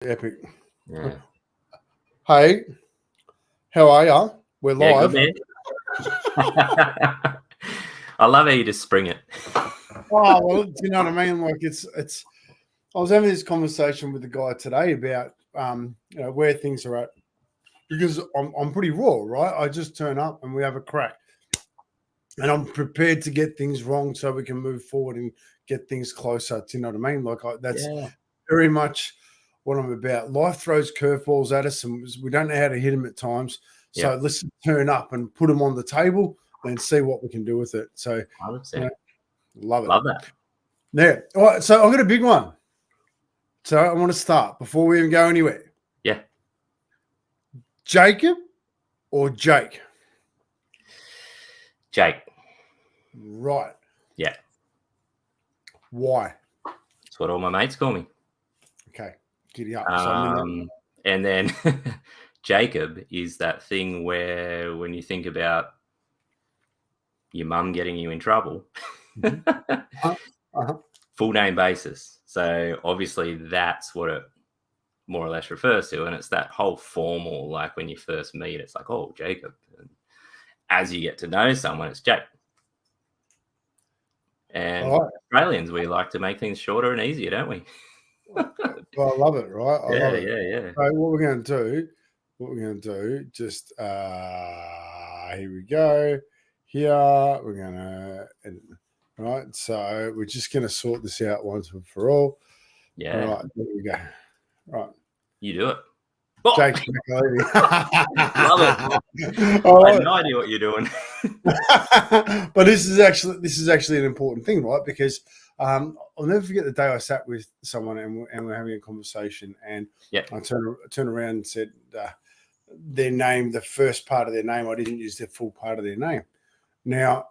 Epic. Yeah. Hey, how are ya? We're Yeah, live. good man. I love how you just spring it. Oh, well, do you know what I mean? Like it's. I was having this conversation with the guy today about where things are at because I'm pretty raw, right? I just turn up and we have a crack, and I'm prepared to get things wrong so we can move forward and get things closer. Do you know what I mean? Like that's very much what I'm about. Life throws curveballs at us, and we don't know how to hit them at times. So let's turn up and put them on the table and see what we can do with it. So, 100%. love it. Love that. Yeah. All right. So I've got a big one. So I want to start before we even go anywhere. Yeah. Jacob or Jake? Jake. Right. Yeah. Why? That's what all my mates call me. Okay. Giddy up. And then Jacob is that thing where when you think about your mum getting you in trouble, full name basis. So obviously that's what it more or less refers to. And it's that whole formal, like when you first meet, it's like, oh, Jacob. And as you get to know someone, it's Jake. And Australians, we like to make things shorter and easier, don't we? Well, I love it, right? I love it. Yeah. So what we're going to do, just here we go. Here we're going to edit. Right, so we're just going to sort this out once and for all. Yeah. All right, there we go. Right. You do it. Jake Love it. I have no idea what you're doing. But this is actually an important thing, right? Because I'll never forget the day I sat with someone and we're having a conversation, and I turned around and said their name, the first part of their name. I didn't use the full part of their name. Now,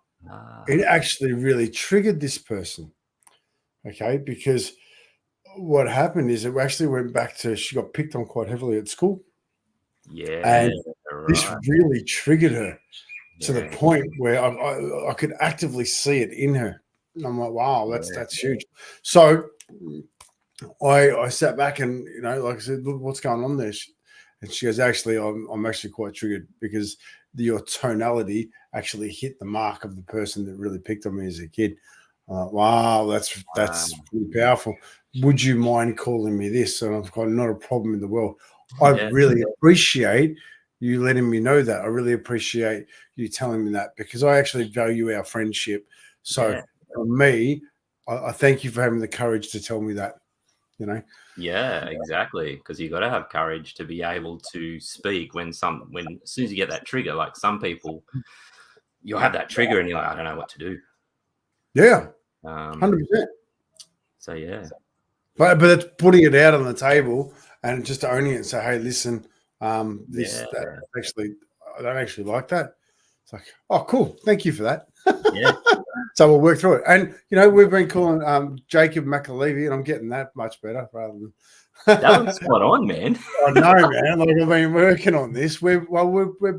it actually really triggered this person, okay? Because what happened is it actually went back to she got picked on quite heavily at school. Yeah. And this really triggered her to the point where I could actively see it in her. And I'm like, wow, that's huge. So I sat back and, like I said, look, what's going on there? And she goes, actually, I'm actually quite triggered because your tonality actually hit the mark of the person that really picked on me as a kid. Wow, that's pretty powerful. Would you mind calling me this? And I've got not a problem in the world. I really appreciate you letting me know that. I really appreciate you telling me that because I actually value our friendship. So for me, I thank you for having the courage to tell me that, Yeah, exactly. Because you got to have courage to be able to speak when as soon as you get that trigger, like some people, you'll have that trigger and you're like, I don't know what to do. Yeah, 100%. So yeah. But it's putting it out on the table and just owning it and say, hey, listen, actually, I don't actually like that. It's like, oh, cool. Thank you for that. Yeah. So we'll work through it. And, we've been calling Jacob McAlevey, and I'm getting that much better rather than. That was spot on, man. I know, man. Like I've been working on this. We're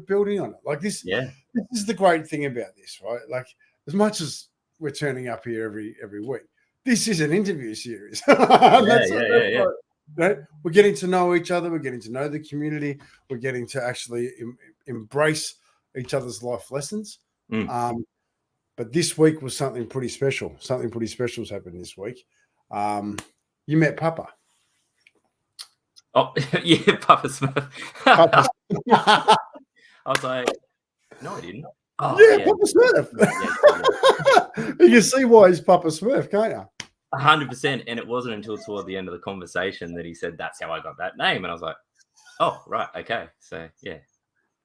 building on it. Like this. Yeah. This is the great thing about this, right? Like as much as we're turning up here every week, this is an interview series. Yeah. Right? We're getting to know each other. We're getting to know the community. We're getting to actually embrace each other's life lessons. But this week was something pretty special. Something pretty special has happened this week. You met Papa. Oh, yeah, Papa Smurf. I was like, no, I didn't. Oh, yeah, Papa Smurf. You can see why he's Papa Smurf, can't you? 100%. And it wasn't until toward the end of the conversation that he said, that's how I got that name. And I was like, oh, right. Okay. So, yeah.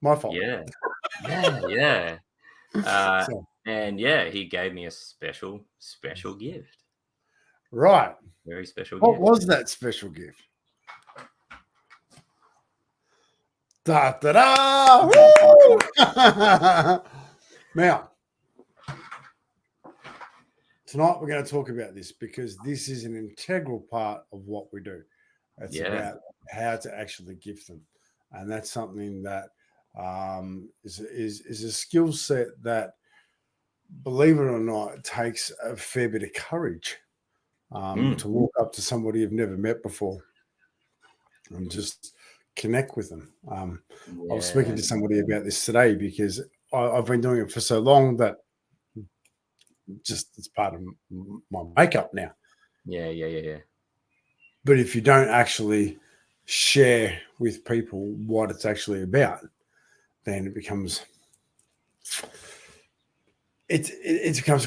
My fault. Yeah. And he gave me a special gift. Right. Very special gift. What was that special gift? Da-da-da! Now, tonight we're going to talk about this because this is an integral part of what we do. It's about how to actually gift them. And that's something that is a skill set that, believe it or not, it takes a fair bit of courage to walk up to somebody you've never met before and just connect with them. I was speaking to somebody about this today because I've been doing it for so long that just it's part of my makeup now. Yeah. But if you don't actually share with people what it's actually about, then it becomes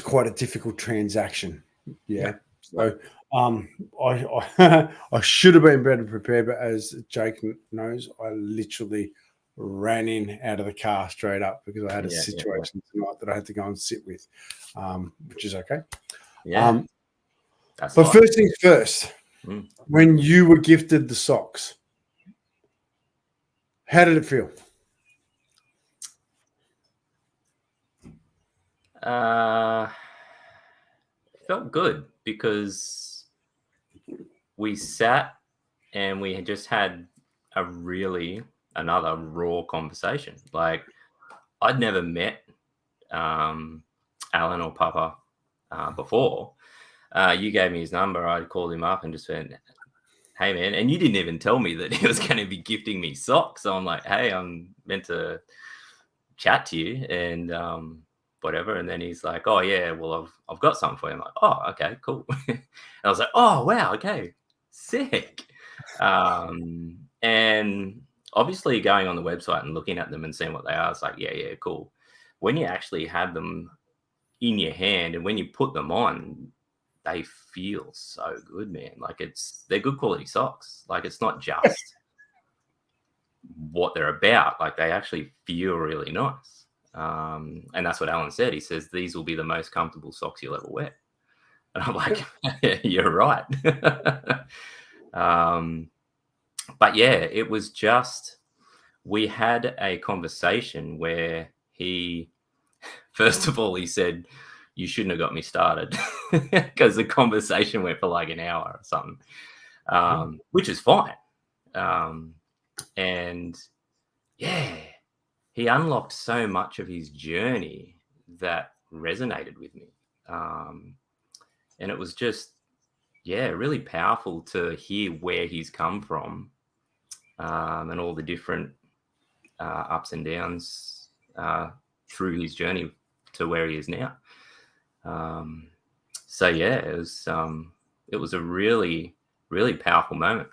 quite a difficult transaction. Yeah. So I should have been better prepared, but as Jake knows, I literally ran in out of the car straight up because I had a situation tonight that I had to go and sit with, which is okay. Yeah. But first things first, when you were gifted the socks, how did it feel? Felt good because we sat and we had just had another raw conversation. Like I'd never met Alan or Papa before. You gave me his number. I called him up and just went, "Hey man," and you didn't even tell me that he was going to be gifting me socks. So I'm like, "Hey, I'm meant to chat to you and whatever." And then he's like, "Oh yeah, well I've got something for you." I'm like, "Oh okay, cool." And I was like, "Oh wow, okay, sick." And obviously going on the website and looking at them and seeing what they are, it's like, yeah, cool. When you actually have them in your hand and when you put them on, they feel so good, man. Like they're good quality socks. Like it's not just what they're about. Like they actually feel really nice. And that's what Alan said. He says, these will be the most comfortable socks you'll ever wear. And I'm like, you're right. But yeah, it was just, we had a conversation where first of all, he said, you shouldn't have got me started because the conversation went for like an hour or something, which is fine. And yeah, he unlocked so much of his journey that resonated with me. And it was just, really powerful to hear where he's come from and all the different ups and downs through his journey to where he is now. So yeah, it was a really, really powerful moment.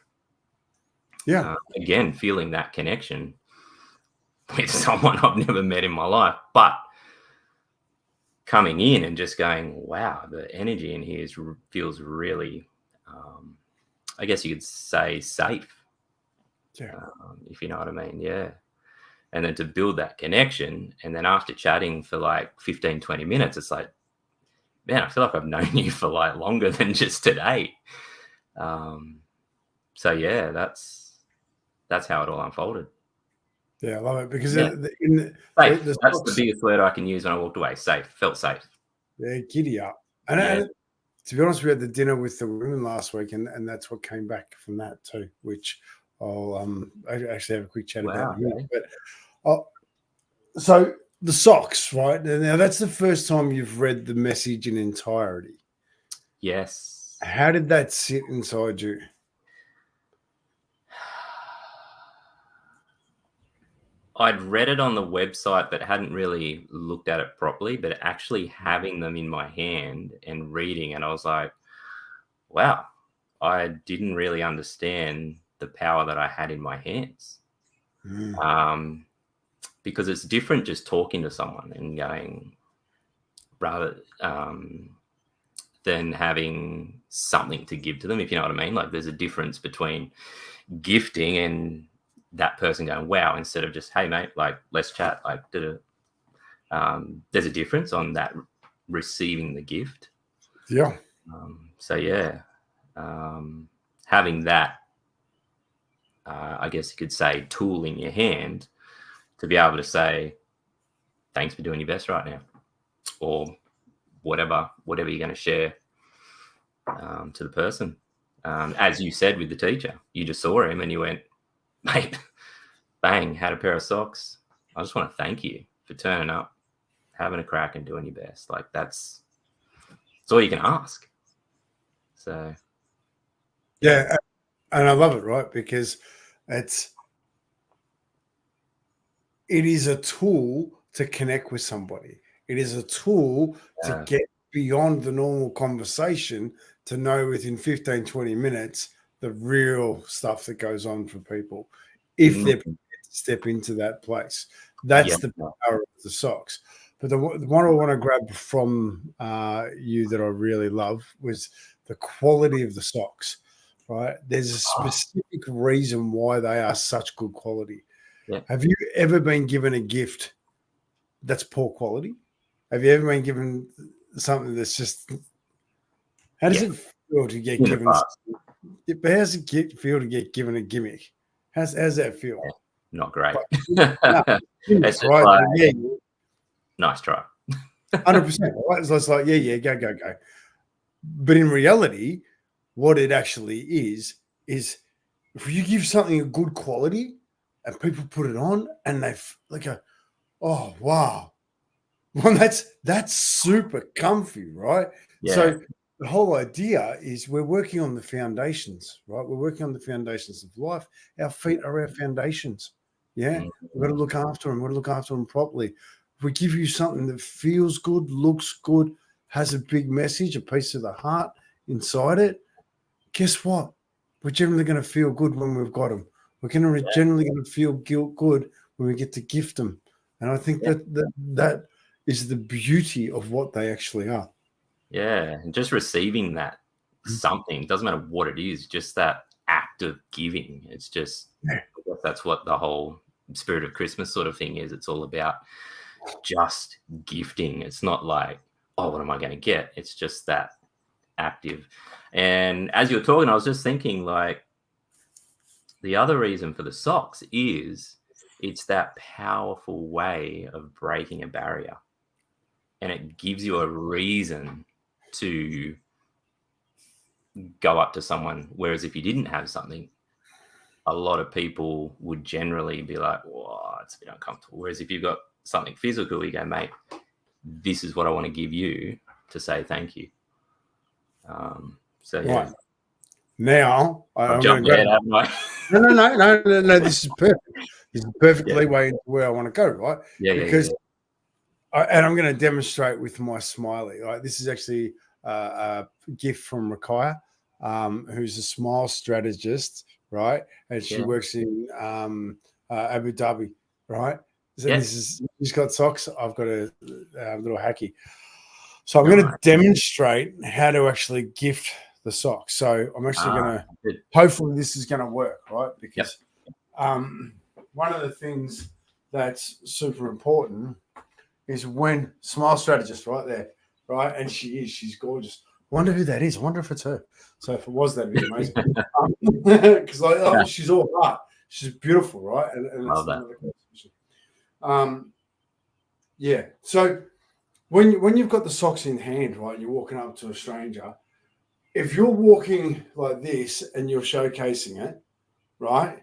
Yeah. Again, feeling that connection with someone I've never met in my life, but coming in and just going, wow, the energy in here feels really, I guess you could say, safe. Yeah. If you know what I mean. Yeah. And then to build that connection, and then after chatting for like 15, 20 minutes, it's like, man, I feel like I've known you for like longer than just today. So yeah, that's how it all unfolded. Yeah, I love it because safe. That's the biggest word I can use when I walked away. Safe. Felt safe. Yeah, giddy up. And to be honest, we had the dinner with the women last week, and that's what came back from that too, which I'll actually have a quick chat about in a minute. But so the socks, right? Now that's the first time you've read the message in entirety. Yes. How did that sit inside you? I'd read it on the website, but hadn't really looked at it properly. But actually having them in my hand and reading, and I was like, wow, I didn't really understand the power that I had in my hands. Because it's different just talking to someone and going, rather than having something to give to them, if you know what I mean. Like there's a difference between gifting and that person going, wow, instead of just, hey mate, like let's chat. Like there's a difference on that receiving the gift. Yeah. So yeah, having that, I guess you could say, tool in your hand to be able to say, thanks for doing your best right now, or whatever you're going to share to the person. As you said with the teacher, you just saw him and you went, mate, bang, had a pair of socks. I just want to thank you for turning up, having a crack and doing your best. Like that's all you can ask. So yeah, And I love it, right? Because it is a tool to connect with somebody. It is a tool to get beyond the normal conversation, to know within 15, 20 minutes the real stuff that goes on for people if they're prepared to step into that place. That's the power of the socks. But the one I want to grab from you that I really love was the quality of the socks, right? There's a specific reason why they are such good quality. Yeah. Have you ever been given a gift that's poor quality? Have you ever been given something that's just, how does it feel to get given? But how does it feel to get given a gimmick? How's that feel? Yeah, not great. It's right. Like, nice try. 100%. Right? So it's like, go. But in reality, what it actually is if you give something a good quality and people put it on and they go, oh wow, well that's super comfy, right? Yeah. So the whole idea is we're working on the foundations, right? We're working on the foundations of life. Our feet are our foundations. Yeah, we've got to look after them. We've got to look after them properly. If we give you something that feels good, looks good, has a big message, a piece of the heart inside it, guess what? We're generally going to feel good when we've got them. We're generally going to feel good when we get to gift them. And I think that is the beauty of what they actually are. Yeah, and just receiving that something, doesn't matter what it is, just that act of giving. It's just, I guess that's what the whole spirit of Christmas sort of thing is. It's all about just gifting. It's not like, oh, what am I going to get? It's just that active. And as you're talking, I was just thinking, like, the other reason for the socks is it's that powerful way of breaking a barrier. And it gives you a reason to go up to someone. Whereas if you didn't have something, a lot of people would generally be like, "Whoa, it's a bit uncomfortable." Whereas if you've got something physical, you go, "Mate, this is what I want to give you to say thank you." So yeah. Right. Now I'm jumping ahead, haven't I? No. This is perfect. This is a perfect leeway into where I want to go, right? Because and I'm going to demonstrate with my smiley. Right, this is actually a gift from Rakaya, who's a smile strategist, right? And she works in Abu Dhabi, right? So she's got socks. I've got a little hacky. So I'm going to demonstrate how to actually gift the socks. So I'm actually going to, hopefully this is going to work, right? Because one of the things that's super important is when smile strategist right there, right? And she's gorgeous. I wonder who that is. I wonder if it's her. So if it was, that'd be amazing. Because she's all heart. She's beautiful, right? And love that. So when you've got the socks in hand, right, you're walking up to a stranger. If you're walking like this and you're showcasing it, right,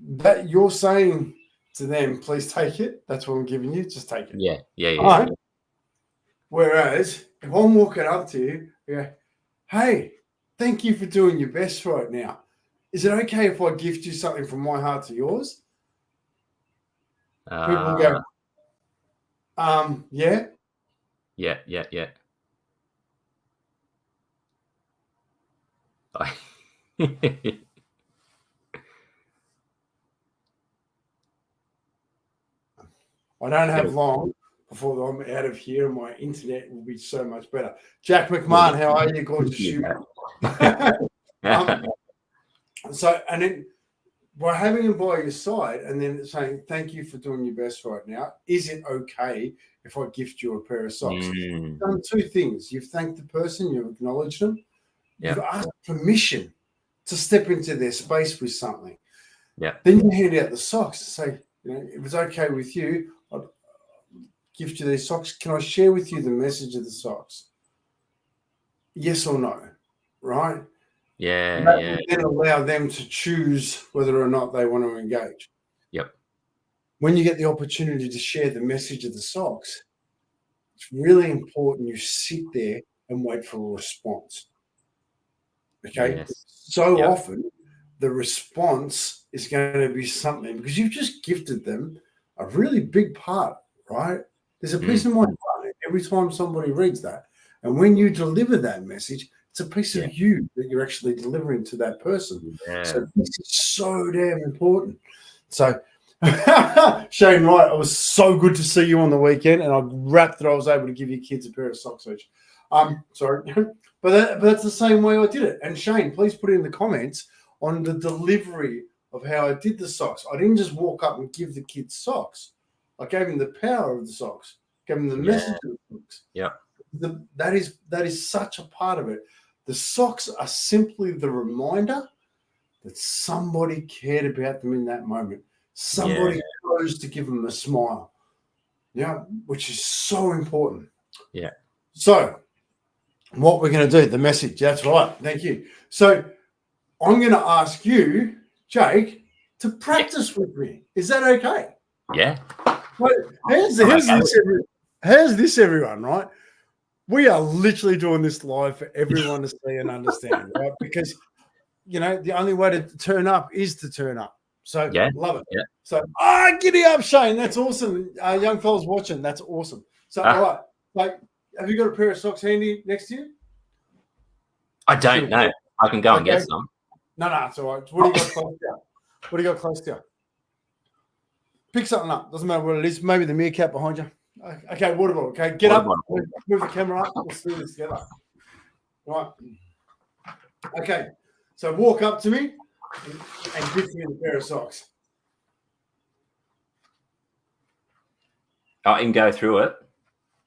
that you're saying to them, please take it. That's what I'm giving you. Just take it. Yeah. Right? Whereas if I'm walking up to you, I go, hey, thank you for doing your best right now. Is it okay if I gift you something from my heart to yours? People will go, yeah. Yeah. I don't have long before I'm out of here, and my internet will be so much better. Jack McMahon, how are you? Gorgeous shoot. So, and then by having him by your side and then saying, thank you for doing your best right now. Is it okay if I gift you a pair of socks? You've done two things. You've thanked the person, you've acknowledged them. You've asked permission to step into their space with something. Then you hand out the socks and say, if it's okay with you, I'll gift you these socks. Can I share with you the message of the socks? Yes or no, right? Then allow them to choose whether or not they want to engage. When you get the opportunity to share the message of the socks, it's really important you sit there and wait for a response. Okay. Yes. So often the response is going to be something because you've just gifted them a really big part, right? There's a piece of my heart every time somebody reads that. And when you deliver that message, it's a piece of you that you're actually delivering to that person. Yeah. So this is so damn important. So Shane, right, it was so good to see you on the weekend, and I'm wrapped that I was able to give you kids a pair of socks each. Sorry, but that's the same way I did it. And Shane, please put in the comments on the delivery of how I did the socks. I didn't just walk up and give the kids socks. I gave them the power of the socks, gave them the message of the socks. Yeah. That is such a part of it. The socks are simply the reminder that somebody cared about them in that moment. Somebody chose to give them a smile. Yeah, which is so important. Yeah. So what we're going to do, the message. That's right. Thank you. So I'm going to ask you, Jake, to practice with me. Is that okay? Yeah. Well, here's this, everyone, right? We are literally doing this live for everyone to see and understand, right? Because, the only way to turn up is to turn up. So love it. Yeah. So, giddy up, Shane. That's awesome. Young fellas watching, that's awesome. So, all right. Like, have you got a pair of socks handy next to you? I don't know. I can go and get some. No, it's all right. What do you got close to you? What do you got close to you? Pick something up. Doesn't matter what it is. Maybe the meerkat behind you. Okay, water bottle. Okay, get up. Move the camera up. Let's do this together. Right. Okay. So walk up to me and give me the pair of socks. I can go through it.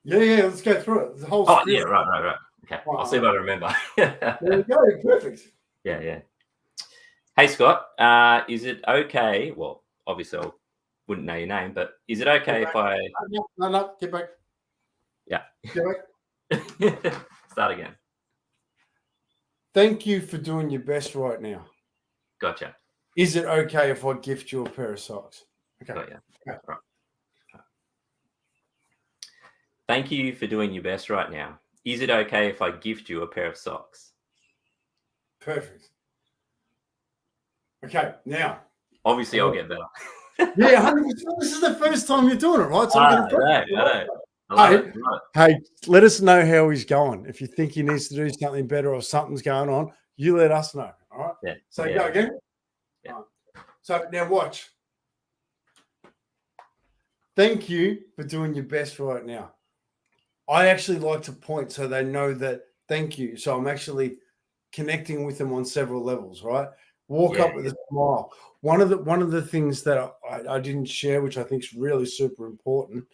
Yeah. Let's go through it. The whole. Oh, yeah. Right. Okay. I'll see if I remember. There we go. Perfect. Yeah. Hey, Scott. Is it okay? Well, obviously, I wouldn't know your name, but is it okay if I? No. Get back. Yeah. Get back. Start again. Thank you for doing your best right now. Gotcha. Is it okay if I gift you a pair of socks? Okay. Got you. Okay. Right. Thank you for doing your best right now. Is it okay if I gift you a pair of socks? Perfect. Okay, now. Obviously, I'll get better. Yeah, 100%. This is the first time you're doing it, right? So I'm going to. Hey, let us know how he's going. If you think he needs to do something better or something's going on, you let us know. All right. Yeah. So go again. Yeah. Right. So now watch. Thank you for doing your best right now. I actually like to point so they know that thank you. So I'm actually connecting with them on several levels, right? Walk up with a smile. One of the things that I didn't share, which I think is really super important.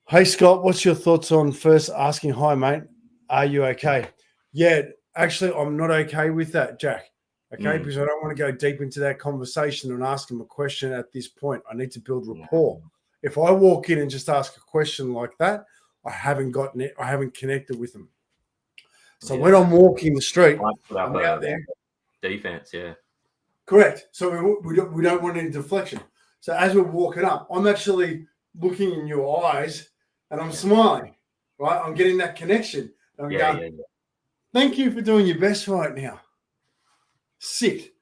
Hey, Scott, what's your thoughts on first asking, hi, mate, are you okay? Yeah, actually, I'm not okay with that, Jack. Okay, because I don't want to go deep into that conversation and ask them a question at this point. I need to build rapport. If I walk in and just ask a question like that, I haven't gotten it. I haven't connected with them. So when I'm walking the street, I'm out there. Defense, yeah. Correct. So we don't want any deflection. So as we're walking up, I'm actually looking in your eyes and I'm smiling, right? I'm getting that connection. And I'm going, thank you for doing your best right now. Sit.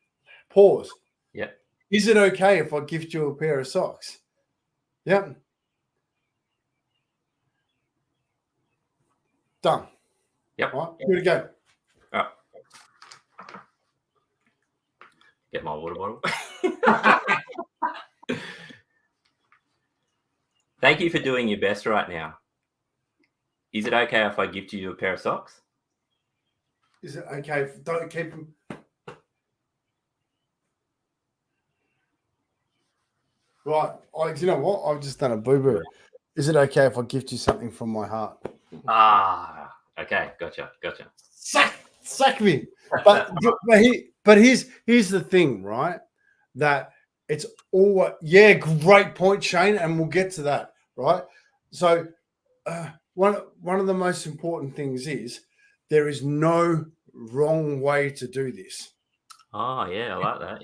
Pause. Yeah. Is it okay if I gift you a pair of socks? Yep. Done. Yep. All right. Here we go. All right. Get my water bottle. Thank you for doing your best right now. Is it okay if I gift you a pair of socks? Is it okay if don't keep them? Right. You know what? I've just done a boo-boo. Is it okay if I gift you something from my heart? Okay. Gotcha. Sack me. But here's the thing, right? That it's all great point, Shane, and we'll get to that, right? So one of the most important things is there is no wrong way to do this. Oh yeah, I like that.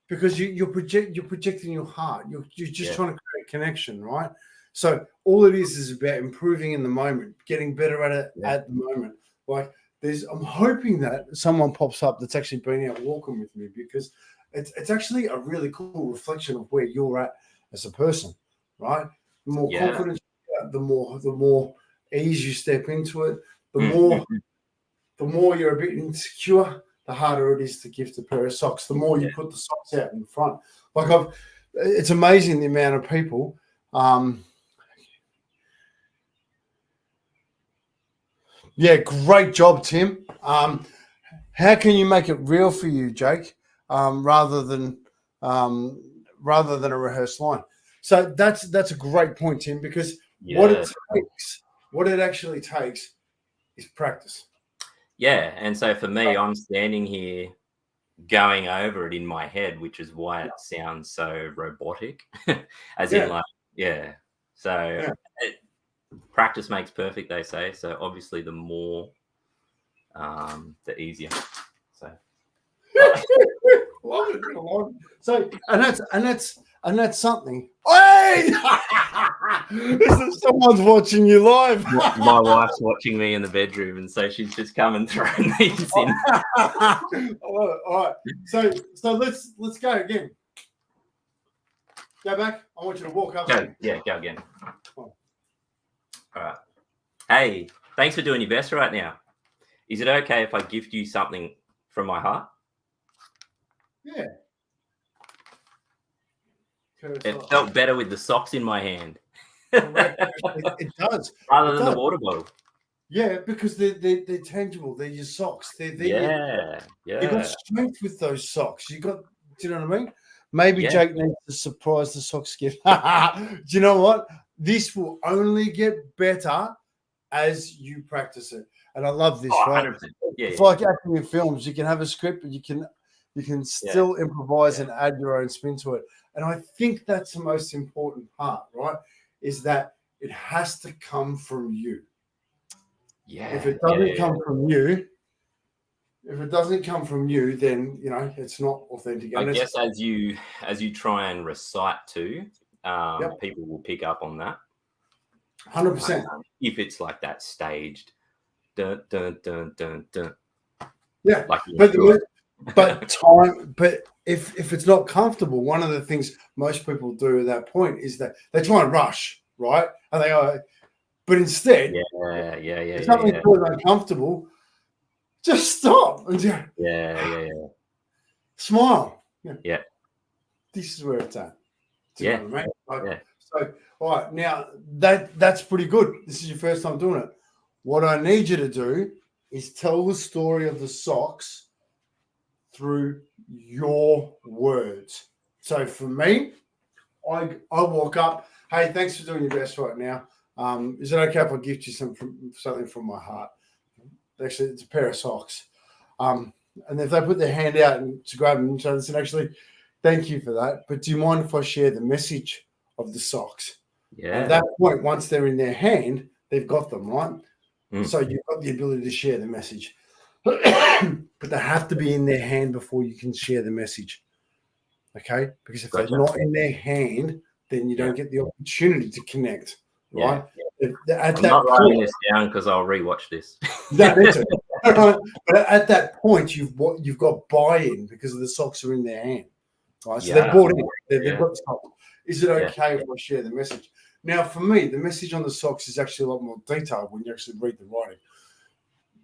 Because you're projecting your heart. You're just trying to create connection, right? So all it is about improving in the moment, getting better at it at the moment. Like I'm hoping that someone pops up that's actually been out walking with me, because it's actually a really cool reflection of where you're at as a person, right? The more confidence you have, the more ease you step into it, the more you're a bit insecure, the harder it is to gift a pair of socks. The more you put the socks out in front. Like it's amazing the amount of people. Yeah, great job, Tim. How can you make it real for you, Jake, rather than a rehearsed line? So that's a great point, Tim, because what it actually takes is practice. Yeah, and so for me, I'm standing here going over it in my head, which is why it sounds so robotic, as in like, So practice makes perfect, they say. So obviously, the more, the easier. So, love it. So, and that's something. Hey, someone's watching you live. My wife's watching me in the bedroom, and so she's just come and thrown these in. I love it. All right. So let's go again. Go back. I want you to walk up. Go again. All right. Hey, thanks for doing your best right now. Is it okay if I gift you something from my heart? Yeah. It felt better with the socks in my hand. It does. Rather than the water bottle. Yeah, because they're tangible. They're your socks. You've got strength with those socks. Do you know what I mean? Maybe Jake needs to surprise the socks gift. Do you know what? This will only get better as you practice it. And I love this, right? It's like acting in films. You can have a script, but you can still improvise and add your own spin to it. And I think that's the most important part, right? Is that it has to come from you. Yeah. If it doesn't come from you, then it's not authentic. I guess as you try and recite too, people will pick up on that. 100%. If it's like that staged, dun dun dun dun dun. Yeah, like but if it's not comfortable, one of the things most people do at that point is that they try and rush, right? And they go, but instead, if something feels uncomfortable, just stop and smile. Yeah. This is where it's at. Yeah. You know what I mean? So, all right, now that's pretty good. This is your first time doing it. What I need you to do is tell the story of the socks through your words. So for me, I walk up. Hey, thanks for doing your best right now. Is it okay if I gift you something from my heart? Actually, it's a pair of socks. And if they put their hand out and to grab them, so listen, actually, thank you for that. But do you mind if I share the message of the socks? Yeah. And at that point, once they're in their hand, they've got them, right? So you've got the ability to share the message. But they have to be in their hand before you can share the message. Okay? Because if they're not in their hand, then you don't get the opportunity to connect. Right? I'm not writing this down because I'll rewatch this. That's it. But at that point, you've got buy-in because the socks are in their hand. Right? So they're bought in. They've got the socks. Is it okay if I share the message? Now, for me, the message on the socks is actually a lot more detailed when you actually read the writing.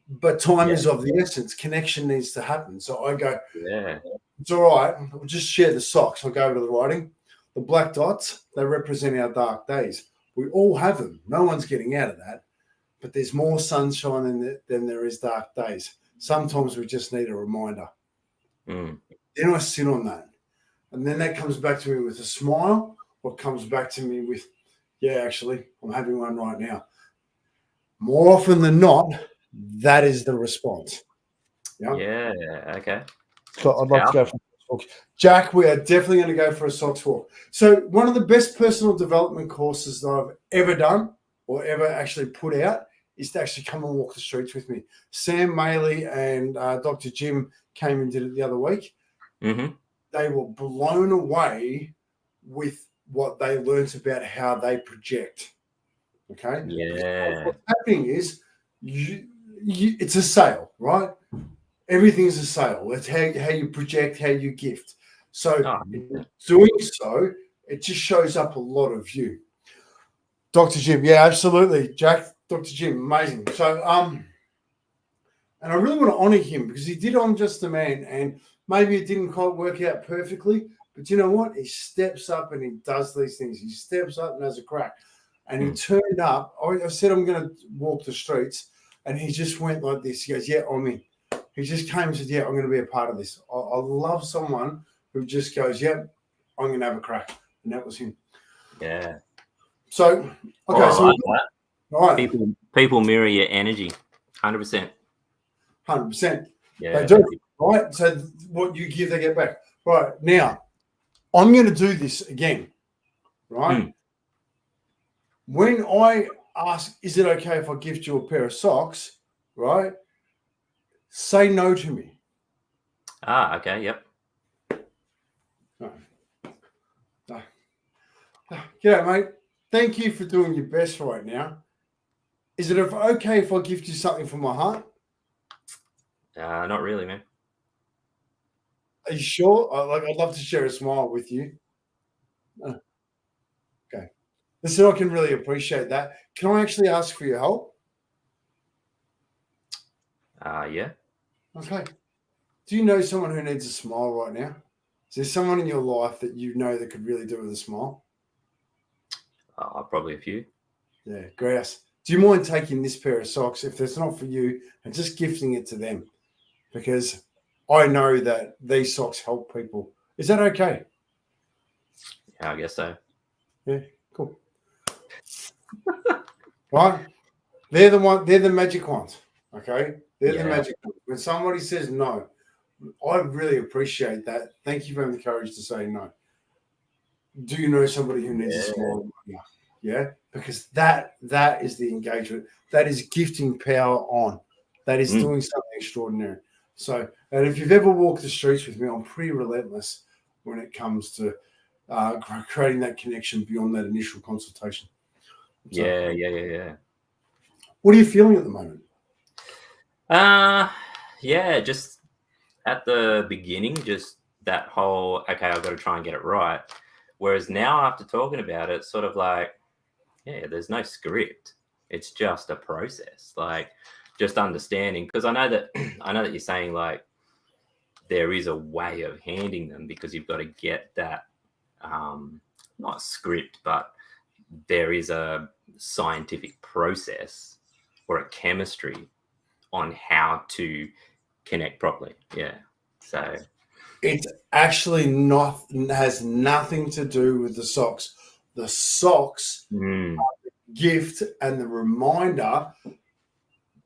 But time is of the essence. Connection needs to happen. So I go, it's all right. We'll just share the socks. I'll go over to the writing. The black dots, they represent our dark days. We all have them. No one's getting out of that. But there's more sunshine than there is dark days. Sometimes we just need a reminder. Then I sit on that. And then that comes back to me with a smile, or comes back to me with, actually, I'm having one right now. More often than not, that is the response. Okay. So I'd like to go for a socks walk. Jack, we are definitely going to go for a socks walk. So one of the best personal development courses that I've ever done or ever actually put out is to actually come and walk the streets with me. Sam Maley and Dr. Jim came and did it the other week. They were blown away with what they learned about how they project. Okay? Yeah. What's happening is it's a sale, right? Everything's a sale. It's how you project, how you gift. So in doing so, it just shows up a lot of you. Dr. Jim, yeah, absolutely. Jack, Dr. Jim, amazing. So, and I really want to honor him because he did I'm Just a Man, and maybe it didn't quite work out perfectly, but you know what? He steps up and he does these things. He steps up and has a crack. And he turned up. I said, I'm going to walk the streets. And he just went like this. He goes, yeah, I'm in. He just came and said, yeah, I'm going to be a part of this. I love someone who just goes, yep, I'm going to have a crack. And that was him. Yeah. So, okay. So, all right. People mirror your energy. 100%. 100%. Yeah. They do. Right. So what you give, they get back. Right. Now, I'm going to do this again. Right. When I ask, is it okay if I gift you a pair of socks? Right. Say no to me. Okay. Yep. G'day, mate. Thank you for doing your best right now. Is it okay if I gift you something from my heart? Not really, man. Are you sure? I'd love to share a smile with you. Okay. Listen, I can really appreciate that. Can I actually ask for your help? Yeah. Okay. Do you know someone who needs a smile right now? Is there someone in your life that you know that could really do with a smile? Probably a few. Yeah, grouse. Do you mind taking this pair of socks if it's not for you and just gifting it to them? Because I know that these socks help people. Is that okay? Yeah, I guess so. Yeah, cool. Right? They're the magic ones. Okay? They're the magic ones. When somebody says no, I really appreciate that. Thank you for having the courage to say no. Do you know somebody who needs a smile? Yeah, because that is the engagement. That is gifting power on. That is doing something extraordinary. So, and if you've ever walked the streets with me, I'm pretty relentless when it comes to creating that connection beyond that initial consultation. So, yeah. What are you feeling at the moment? Yeah, just at the beginning, just that whole, okay, I've got to try and get it right. Whereas now, after talking about it, it's sort of like, yeah, there's no script. It's just a process, like just understanding. Because I know that you're saying like there is a way of handing them because you've got to get that, not script, but there is a scientific process or a chemistry on how to connect properly. Yeah. So it's actually has nothing to do with the socks. The socks are the gift and the reminder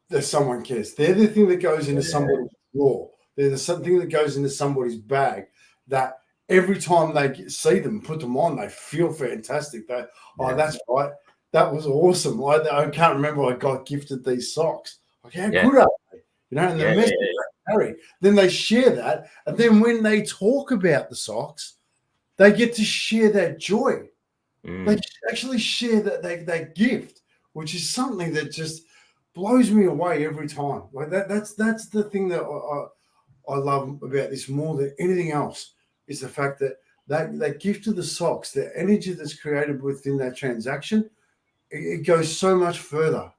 that someone cares. They're the thing that goes into somebody's drawer. They're the something that goes into somebody's bag that every time they see them, put them on, they feel fantastic. Oh, that's right. That was awesome. I can't remember I got gifted these socks. Like, how good are they? You know, and the message they carry. Then they share that. And then when they talk about the socks, they get to share that joy. They actually share that gift, which is something that just blows me away every time. Like that's the thing that I love about this more than anything else is the fact that gift of the socks, the energy that's created within that transaction, it goes so much further,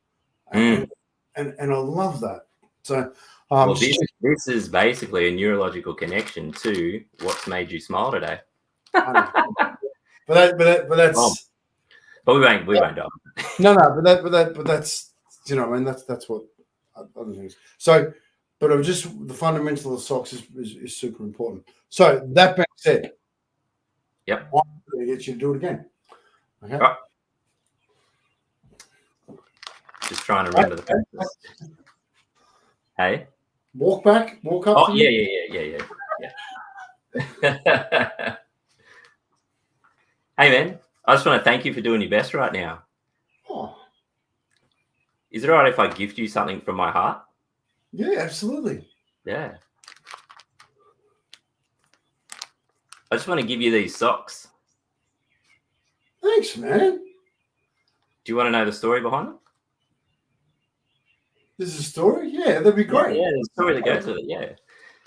and I love that. So, well, this is basically a neurological connection to what's made you smile today. but that's. But we won't dive. No, but that's you know, I mean that's what other things. So, but I'm just the fundamental of socks is super important. So that being said, I'm going to get you to do it again. Okay. Oh. Just trying to remember the process. Hey. Walk up. Oh yeah. Hey man, I just want to thank you for doing your best right now. Oh. Is it all right if I gift you something from my heart? Yeah, absolutely. Yeah. I just want to give you these socks. Thanks, man. Do you want to know the story behind them? There's a story? Yeah, that'd be great. Yeah, there's a story that goes with it, yeah.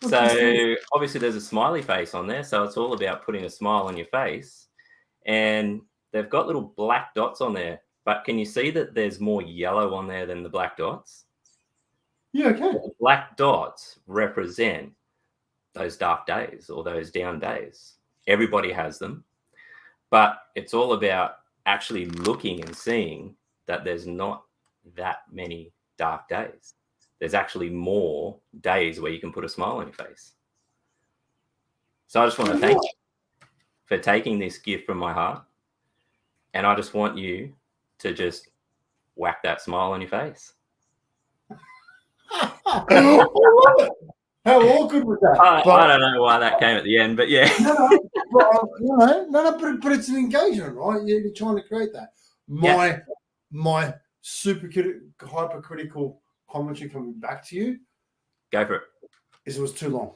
What's the story? So obviously there's a smiley face on there, so it's all about putting a smile on your face. And they've got little black dots on there, but can you see that there's more yellow on there than the black dots? Yeah, okay. The black dots represent those dark days or those down days. Everybody has them, but it's all about actually looking and seeing that there's not that many dark days. There's actually more days where you can put a smile on your face. So I just want to thank you for taking this gift from my heart. And I just want you to just whack that smile on your face. I love it. How awkward was that? I don't know why that came at the end, but yeah. But it's an engagement, right? You're trying to create that. My super hypercritical commentary coming back to you. Go for it. Is it was too long.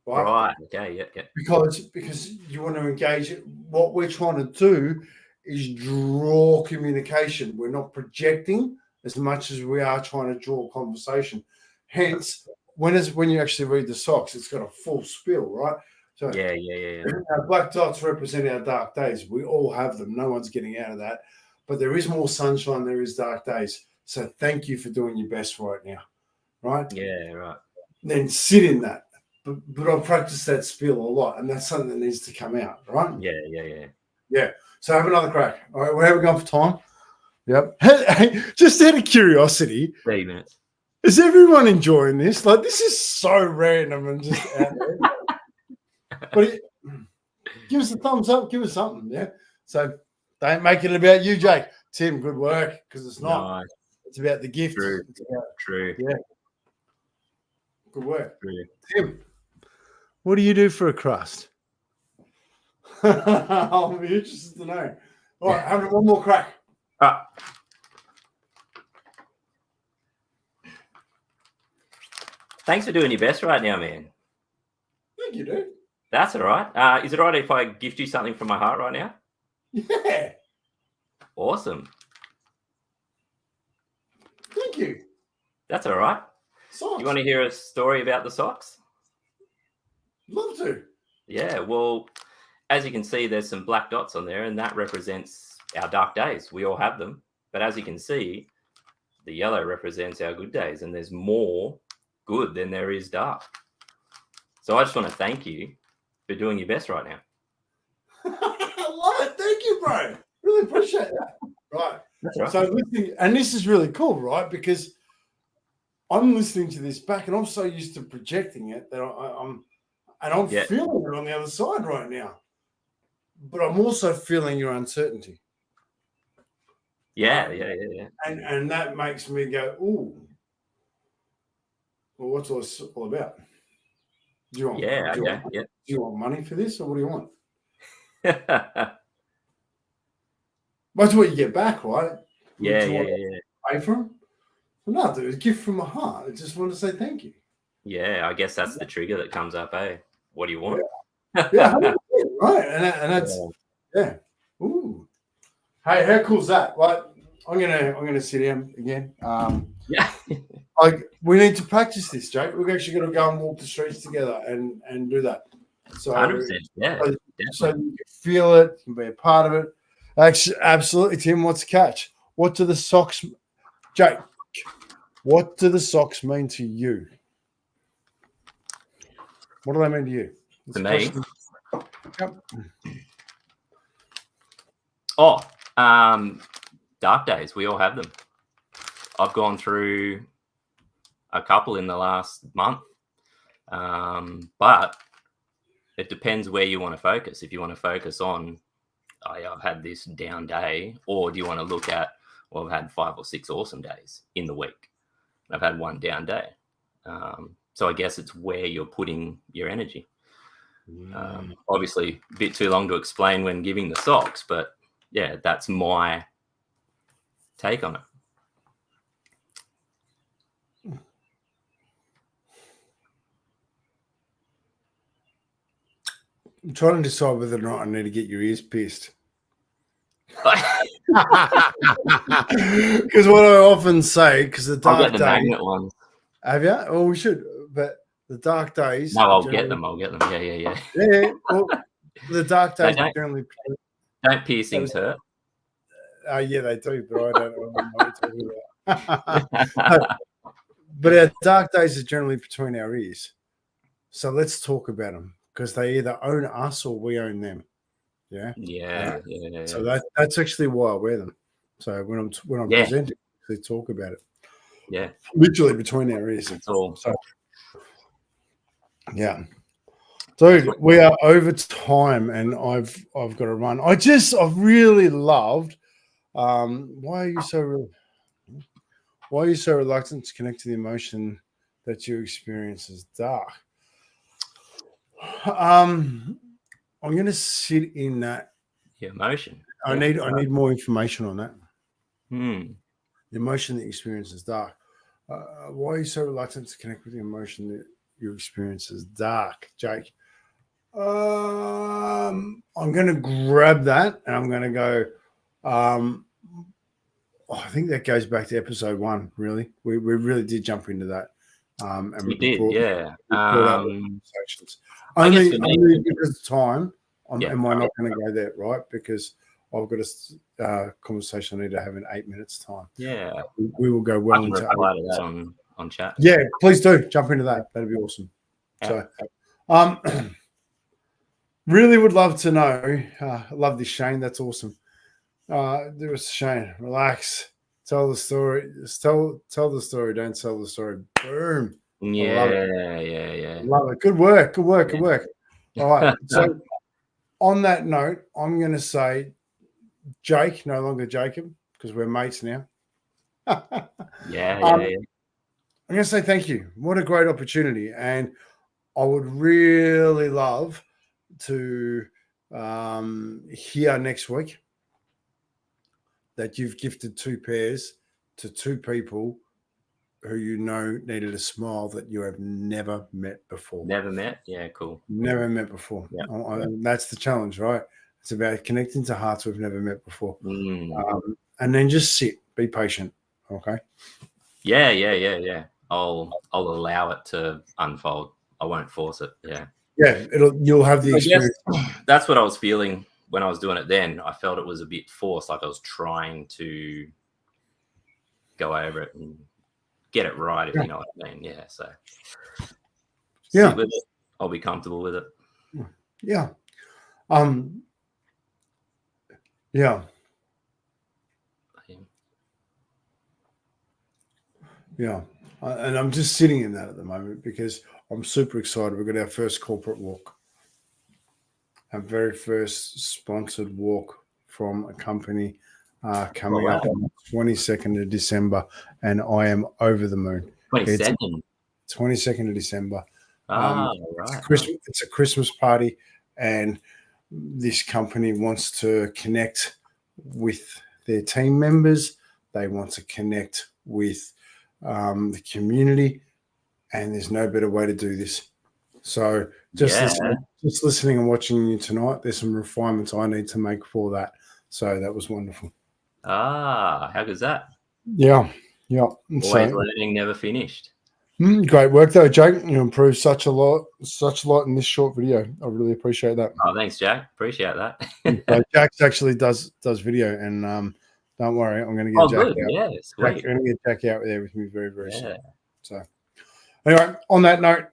Right. Okay. Yeah. Because you want to engage. What we're trying to do is draw communication. We're not projecting as much as we are trying to draw conversation. Hence, when you actually read the socks, it's got a full spiel, right? So yeah. Our black dots represent our dark days. We all have them. No one's getting out of that. But there is more sunshine. There is dark days. So thank you for doing your best right now, right? Yeah. Right. Then sit in that. But I've practiced that spiel a lot, and that's something that needs to come out, right? Yeah. So have another crack. All right, where are we going for time? Yep. Hey, just out of curiosity, 3 minutes. Is everyone enjoying this? Like, this is so random and just out there. But give us a thumbs up. Give us something, yeah? So don't make it about you, Jake. Tim, good work, because it's not. Nice. It's about the gift. True. Yeah. Good work. True. Tim, what do you do for a crust? I'll be interested to know. All right, have one more crack. Thanks for doing your best right now, man. Thank you, dude. That's all right. Is it all right if I gift you something from my heart right now? Yeah. Awesome. Thank you. That's all right. Socks. You want to hear a story about the socks? Love to. Yeah, well, as you can see, there's some black dots on there, and that represents our dark days. We all have them. But as you can see, the yellow represents our good days, and there's more good than there is dark. So I just want to thank you for doing your best right now. I love it. Thank you, bro. Really appreciate that. Right. That's right. So listening, and this is really cool, right? Because I'm listening to this back, and I'm so used to projecting it that I'm feeling it on the other side right now. But I'm also feeling your uncertainty. Yeah. And that makes me go, ooh. Well, what's all this all about? Do you want money for this, or what do you want? That's what you get back, right? Yeah. Pay for them? No, dude, it's a gift from my heart. I just want to say thank you. Yeah, I guess that's the trigger that comes up, eh? What do you want? Yeah, right. And that's Ooh. Hey, how cool is that? Right. I'm gonna sit down again. We need to practice this, Jake. We're actually going to go and walk the streets together and do that. So 100%. Yeah. So you can feel it, you can be a part of it. Actually, absolutely, Tim. What's the catch? What do the socks, Jake? What do the socks mean to you? What do they mean to you? To me? Yep. Dark days. We all have them. I've gone through a couple in the last month, but it depends where you want to focus. If you want to focus on, I've had this down day, or do you want to look at, well, I've had 5 or 6 awesome days in the week. I've had one down day. So I guess it's where you're putting your energy. Obviously, a bit too long to explain when giving the socks, but yeah, that's my take on it. I'm trying to decide whether or not I need to get your ears pierced. Because what I often say, because the I'll dark get the days, magnet ones. have you? Oh, we should. But the dark days. No, are I'll generally- get them. I'll get them. Yeah. Yeah. Well, the dark They days are generally. don't piercings hurt. Yeah, they do, but I don't know what you're talking about. But our dark days are generally between our ears. So let's talk about them because they either own us or we own them. Yeah. Yeah. So that's actually why I wear them. So when I'm presenting, they talk about it. Yeah. Literally between our ears. It's all. So, yeah. Dude, we are over time and I've got to run. I've really loved why are you so reluctant to connect to the emotion that you experience as dark? I'm gonna sit in that emotion. I need more information on that. The emotion that you experience is dark. Why are you so reluctant to connect with the emotion that you experience as dark, Jake? I'm going to grab that and I'm going to go. I think that goes back to episode 1. Really, we really did jump into that. And we did, yeah. Conversations. I Only me, because of time. Am I not going to go there, right? Because I've got a conversation I need to have in 8 minutes' time. Yeah, we will go well into that on chat. Yeah, please do jump into that. That'd be awesome. Yeah. So, really would love to know. Love this, Shane. That's awesome. There was Shane. Relax. Tell the story. Just tell the story. Don't tell the story. Boom. Yeah. Love it. Good work. All right. So, on that note, I'm going to say, Jake, no longer Jacob, because we're mates now. Yeah. I'm going to say thank you. What a great opportunity. And I would really love to hear next week that you've gifted 2 pairs to 2 people who you know needed a smile that you have never met before. Never met? Yeah, cool. Never met before. Yeah. That's the challenge, right? It's about connecting to hearts we've never met before. And then just sit, be patient. Okay. Yeah. I'll allow it to unfold. I won't force it. Yeah. Yeah, you'll have the experience. That's what I was feeling when I was doing it then. I felt it was a bit forced, like I was trying to go over it and get it right, if you know what I mean. Yeah. So sit with it. I'll be comfortable with it. Yeah. Yeah. And I'm just sitting in that at the moment because I'm super excited. We've got our first corporate walk, our very first sponsored walk from a company coming up on the 22nd of December, and I am over the moon. 22nd? 22nd of December. Right. It's a Christmas party, and this company wants to connect with their team members. They want to connect with the community, and there's no better way to do this. So just listening and watching you tonight, there's some refinements I need to make for that. So that was wonderful. How good's that? Yeah. Always learning, never finished. Great work though, Jake. You improved such a lot in this short video. I really appreciate that. Oh, thanks, Jack. Appreciate that. Jack actually does video, and don't worry, I'm going to get Jack out. Yeah, sweet. I'm going to get Jack out there with me very, very soon. So, anyway, on that note,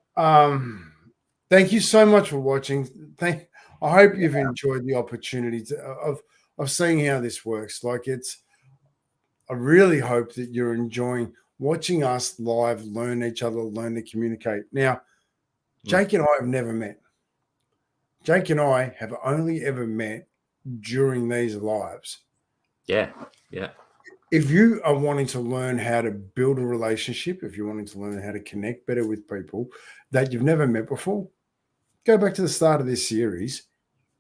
thank you so much for watching. I hope you've enjoyed the opportunity of seeing how this works. I really hope that you're enjoying watching us live, learn each other, learn to communicate. Now, Jake and I have never met. Jake and I have only ever met during these lives. Yeah. If you are wanting to learn how to build a relationship, if you're wanting to learn how to connect better with people that you've never met before, go back to the start of this series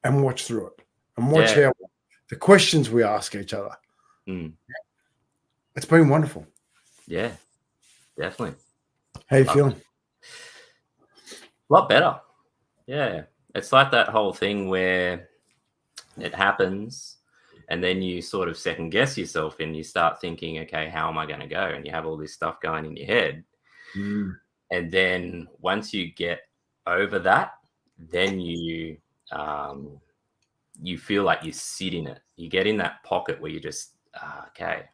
and watch through it and watch how the questions we ask each other. It's been wonderful. Yeah, definitely. How you feeling? A lot better. Yeah. It's like that whole thing where it happens And then you sort of second guess yourself and you start thinking, okay, how am I going to go? And you have all this stuff going in your head. And then once you get over that, then you feel like you sit in it. You get in that pocket where you just, okay,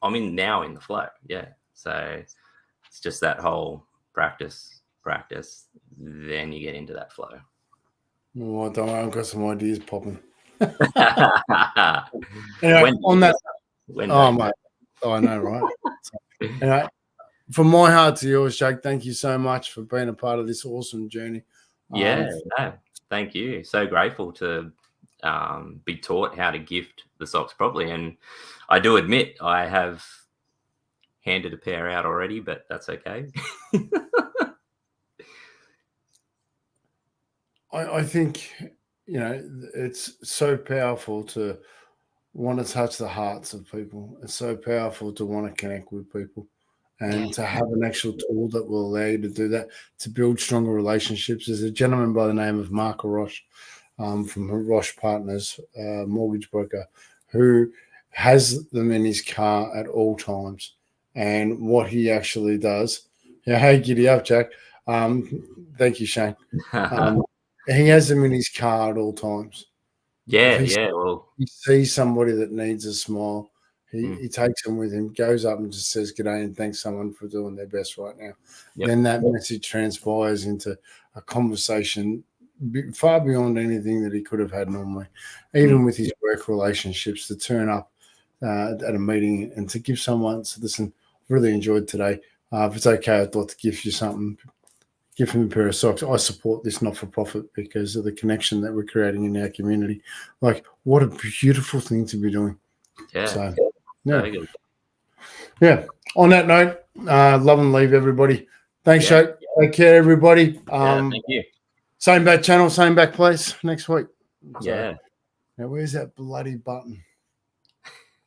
I'm in the flow. Yeah. So it's just that whole practice, then you get into that flow. Oh, don't worry, I've got some ideas popping. Anyway, on that, mate, I know, right? Anyway, from my heart to yours, Jake, thank you so much for being a part of this awesome journey. Yeah, no, thank you. So grateful to be taught how to gift the socks properly. And I do admit I have handed a pair out already, but that's okay. I think, it's so powerful to want to touch the hearts of people. It's so powerful to want to connect with people and to have an actual tool that will allow you to do that, to build stronger relationships. There's a gentleman by the name of Mark Roche from Roche Partners, mortgage broker, who has them in his car at all times. And what he actually does, hey, giddy up, Jack. Thank you, Shane. He has them in his car at all times. Well, he sees somebody that needs a smile, he takes them with him, goes up and just says g'day and thanks someone for doing their best right now. Then that message transpires into a conversation far beyond anything that he could have had normally, even with his work relationships, to turn up at a meeting and to give someone, so listen, really enjoyed today. If it's okay, I'd like to give you something. Give him a pair of socks. I support this not-for-profit because of the connection that we're creating in our community. Like, what a beautiful thing to be doing. Yeah. So, yeah. On that note, love and leave, everybody. Thanks, Jake. Take care, everybody. Thank you. Same back channel, same back place next week. So, now, where's that bloody button?